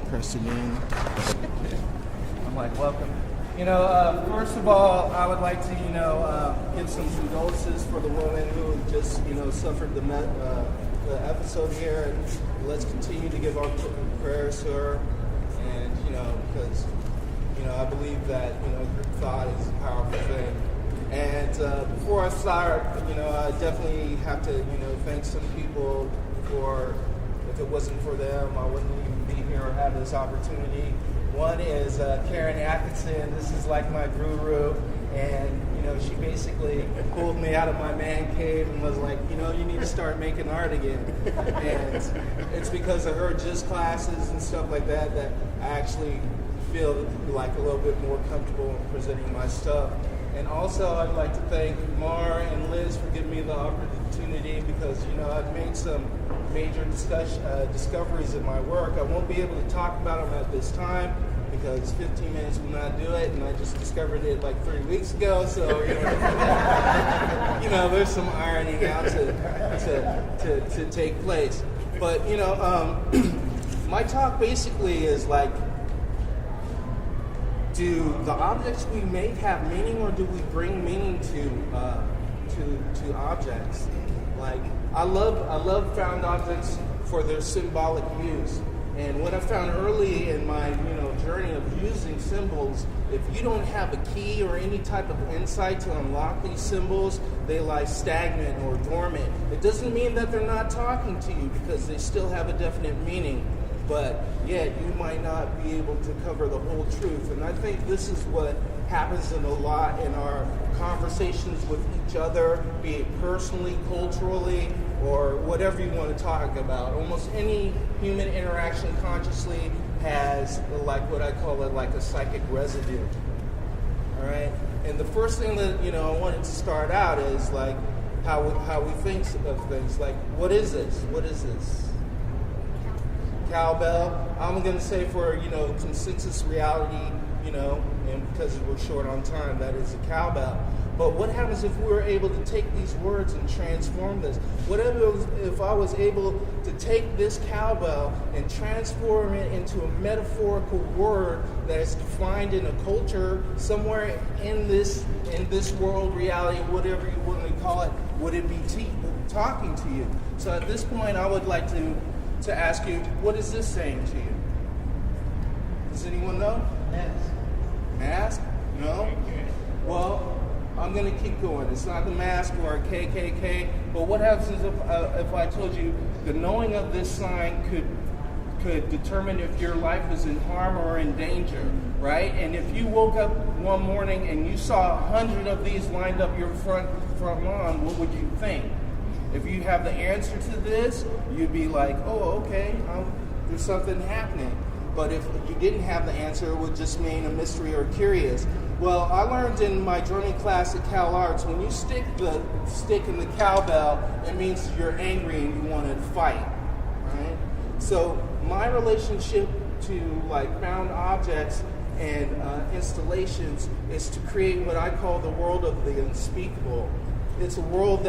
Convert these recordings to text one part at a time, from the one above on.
press it in. I'm like, welcome. First of all, I would like to, give some condolences for the woman who just, suffered the episode here. And let's continue to give our prayers to her. And, because, I believe that, group thought is a powerful thing. And before I start, I definitely have to, thank some people for, if it wasn't for them, I wouldn't even be here or have this opportunity. One is Karen Atkinson. This is like my guru. And, she basically pulled me out of my man cave and was like, you need to start making art again. And it's because of her GIS classes and stuff like that that I actually feel like a little bit more comfortable in presenting my stuff. And also, I'd like to thank Mar and Liz for giving me the opportunity because, I've made some major discoveries in my work. I won't be able to talk about them at this time because 15 minutes will not do it, and I just discovered it like 3 weeks ago. So, there's some ironing out to take place. But, my talk basically is like, do the objects we make have meaning, or do we bring meaning to objects? Like, I love found objects for their symbolic use. And what I found early in my journey of using symbols, if you don't have a key or any type of insight to unlock these symbols, they lie stagnant or dormant. It doesn't mean that they're not talking to you because they still have a definite meaning. But yet you might not be able to cover the whole truth. And I think this is what happens a lot in our conversations with each other, be it personally, culturally, or whatever you want to talk about. Almost any human interaction consciously has like what I call it, like a psychic residue. All right? And the first thing that, I wanted to start out is like how we think of things. Like, what is this? What is this? Cowbell. I'm going to say for, consensus reality, and because we're short on time, that is a cowbell. But what happens if we were able to take these words and transform this? What if I was able to take this cowbell and transform it into a metaphorical word that is defined in a culture somewhere in this world, reality, whatever you want to call it? Would it be talking to you? So at this point, I would like to ask you, what is this saying to you? Does anyone know? Mask. Mask? No? Well, I'm going to keep going. It's not the mask or a KKK, but what happens if I told you the knowing of this sign could determine if your life is in harm or in danger, right? And if you woke up one morning and you saw 100 of these lined up your front lawn, what would you think? If you have the answer to this, you'd be like, oh, okay, there's something happening. But if you didn't have the answer, it would just mean a mystery or curious. Well, I learned in my drumming class at Cal Arts, when you stick the stick in the cowbell, it means you're angry and you want to fight, right? So my relationship to like found objects and installations is to create what I call the world of the unspeakable. It's a world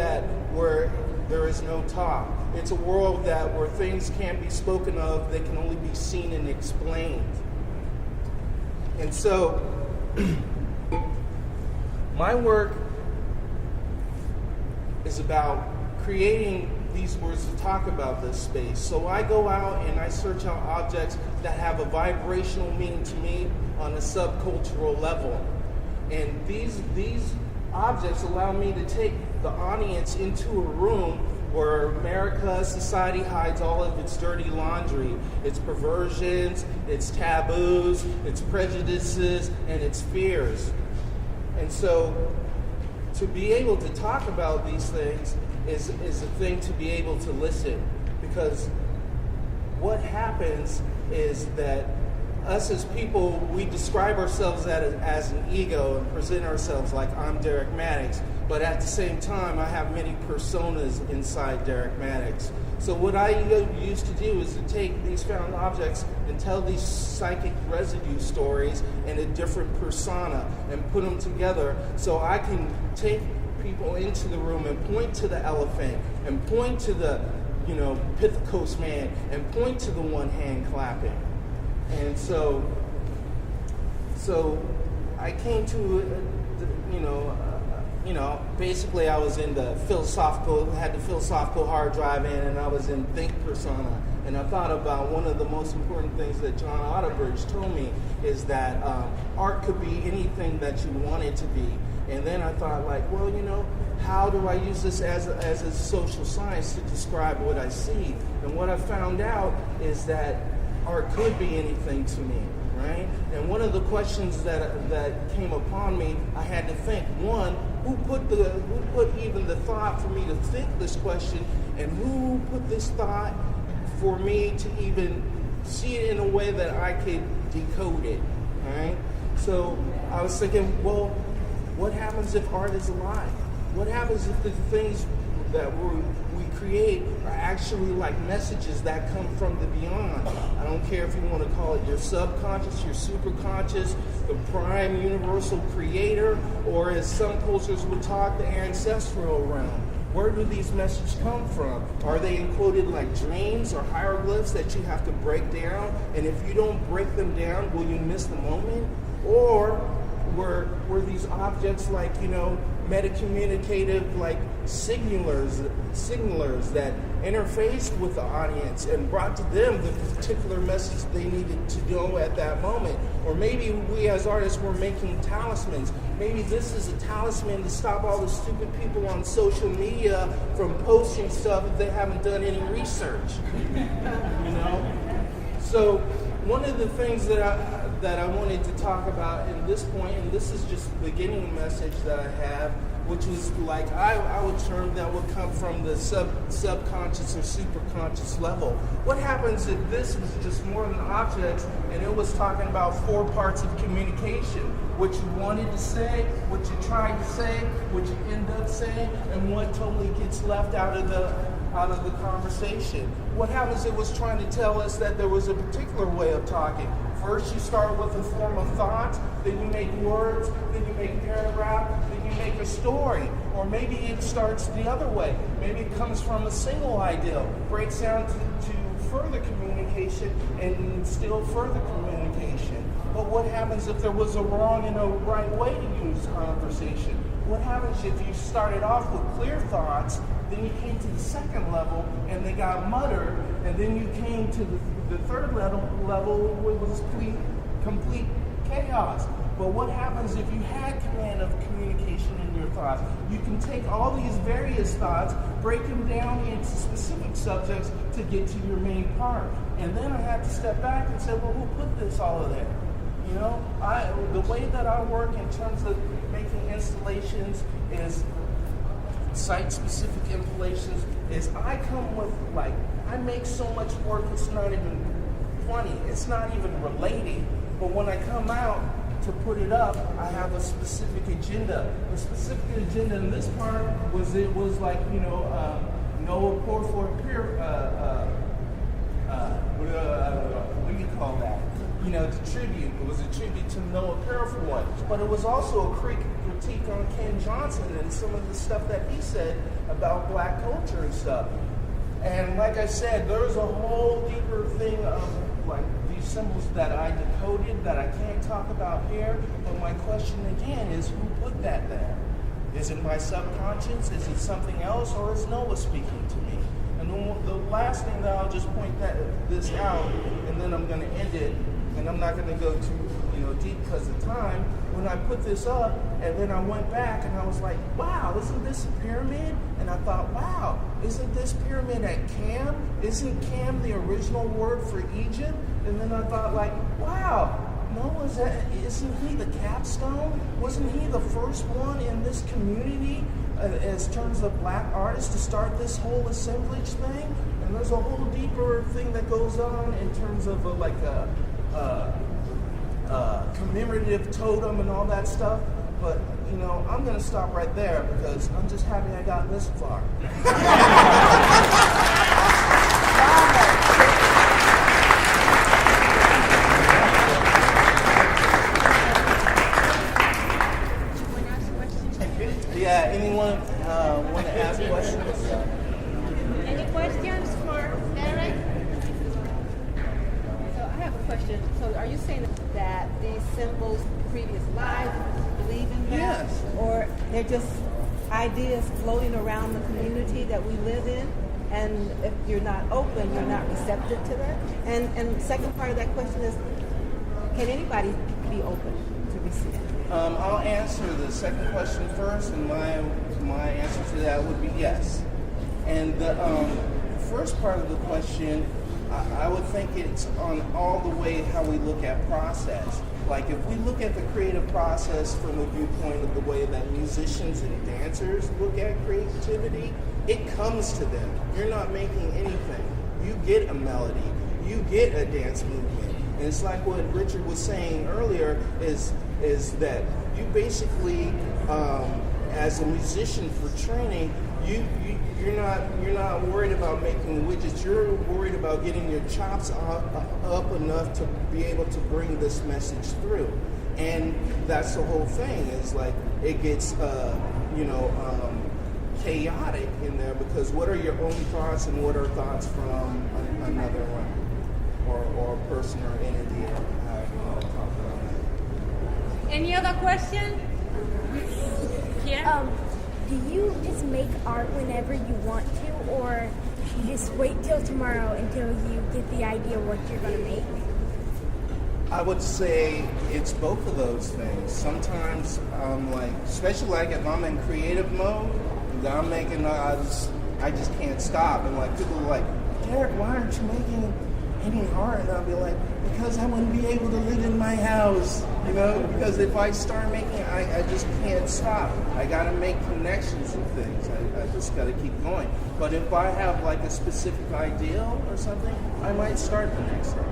where there is no talk. It's a world where things can't be spoken of, they can only be seen and explained. And so, my work is about creating these words to talk about this space. So I go out and I search out objects that have a vibrational meaning to me on a subcultural level. And these objects allow me to take the audience into a room where America, society hides all of its dirty laundry, its perversions, its taboos, its prejudices, and its fears. And so to be able to talk about these things is a thing to be able to listen, because what happens is that us as people, we describe ourselves as an ego and present ourselves like I'm Derrick Maddox, but at the same time I have many personas inside Derrick Maddox. So what I used to do is to take these found objects and tell these psychic residue stories in a different persona and put them together so I can take people into the room and point to the elephant and point to the Pithecos man and point to the one hand clapping. And so I came to, basically I was in the had the philosophical hard drive in, and I was in think persona. And I thought about one of the most important things that John Otterbridge told me is that art could be anything that you want it to be. And then I thought, how do I use this as a social science to describe what I see? And what I found out is that art could be anything to me, right? And one of the questions that came upon me, I had to think, one, who put even the thought for me to think this question, and who put this thought for me to even see it in a way that I could decode it, right? So I was thinking, well, what happens if art is alive? What happens if the things that we create are actually like messages that come from the beyond? I don't care if you want to call it your subconscious, your superconscious, the prime universal creator, or as some cultures would talk, the ancestral realm. Where do these messages come from? Are they encoded like dreams or hieroglyphs that you have to break down? And if you don't break them down, will you miss the moment? Or were these objects like, metacommunicative like signalers that interfaced with the audience and brought to them the particular message they needed to know at that moment? Or maybe we as artists were making talismans. Maybe this is a talisman to stop all the stupid people on social media from posting stuff if they haven't done any research. So one of the things that I wanted to talk about in this point, and this is just the beginning message that I have, which was like I would term that would come from the subconscious or superconscious level. What happens if this was just more than objects and it was talking about 4 parts of communication? What you wanted to say, what you tried to say, what you end up saying, and what totally gets left out of the conversation. What happens if it was trying to tell us that there was a particular way of talking? First you start with a form of thought, then you make words, then you make paragraph, then you make a story. Or maybe it starts the other way. Maybe it comes from a single idea, breaks down to further communication and still further communication. But what happens if there was a wrong and a right way to use conversation? What happens if you started off with clear thoughts, then you came to the second level and they got muttered, and then you came to the third level where it was complete chaos? But what happens if you had command of communication in your thoughts? You can take all these various thoughts, break them down into specific subjects to get to your main part. And then I had to step back and say, well, who put this all in there? The way that I work in terms of making installations is site-specific installations is I come with I make so much work it's not even funny, it's not even relating, but when I come out to put it up, I have a specific agenda. The specific agenda in this part was Noah Porford what do you call that? The tribute. It was a tribute to Noah Porford, but it was also a critique on Ken Johnson and some of the stuff that he said about black culture and stuff. And like I said, there's a whole deeper thing of these symbols that I decoded that I can't talk about here. But my question again is, who put that there? Is it my subconscious? Is it something else? Or is Noah speaking to me? And then the last thing that I'll just point this out, and then I'm going to end it, and I'm not going to go too deep because of time. When I put this up, and then I went back and I was like, wow, isn't this a pyramid? And I thought, wow, isn't this pyramid at CAAM? Isn't CAAM the original word for Egypt? And then I thought wow, no, isn't he the capstone? Wasn't he the first one in this community as terms of black artists to start this whole assemblage thing? And there's a whole deeper thing that goes on in terms of commemorative totem and all that stuff. But, I'm going to stop right there because I'm just happy I got this far. Yeah, anyone want to ask questions? Any questions for Derrick? So I have a question question. So are you saying that these symbols, previous lives, believe in them? Yes. Or they're just ideas floating around the community that we live in? And if you're not open, you're not receptive to that? And the second part of that question is, can anybody be open to receive? I'll answer the second question first, and my answer to that would be yes. And the first part of the question, I would think it's on all the way how we look at process. Like if we look at the creative process from the viewpoint of the way that musicians and dancers look at creativity, it comes to them. You're not making anything. You get a melody. You get a dance movement. And it's like what Richard was saying earlier is that you basically, as a musician for training, you're not worried about making widgets. You're worried about getting your chops up enough to be able to bring this message through. And that's the whole thing. Is like it gets chaotic in there, because what are your own thoughts and what are thoughts from another one or a person or entity, or however you want to talk about that. Any other question? Yeah. Do you just make art whenever you want to, or you just wait till tomorrow until you get the idea what you're going to make? I would say it's both of those things. Sometimes I'm like, especially like if I'm in creative mode, I'm making, I just can't stop. And like people are like, Derrick, why aren't you making any art? And I'll be like, because I wouldn't be able to live in my house, because if I start making, I just can't stop. I gotta make connections and things. I just gotta keep going. But if I have like a specific ideal or something, I might start the next day.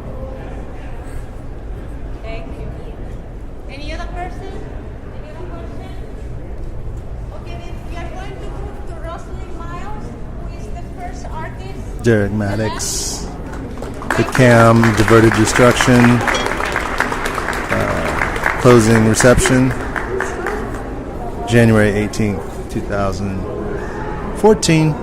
Thank you. Any other person? Any other question? Okay, then we are going to move to Rosalind Miles, who is the first artist. Derrick Maddox, the CAAM Diverted Destruction, closing reception, January 18th, 2014.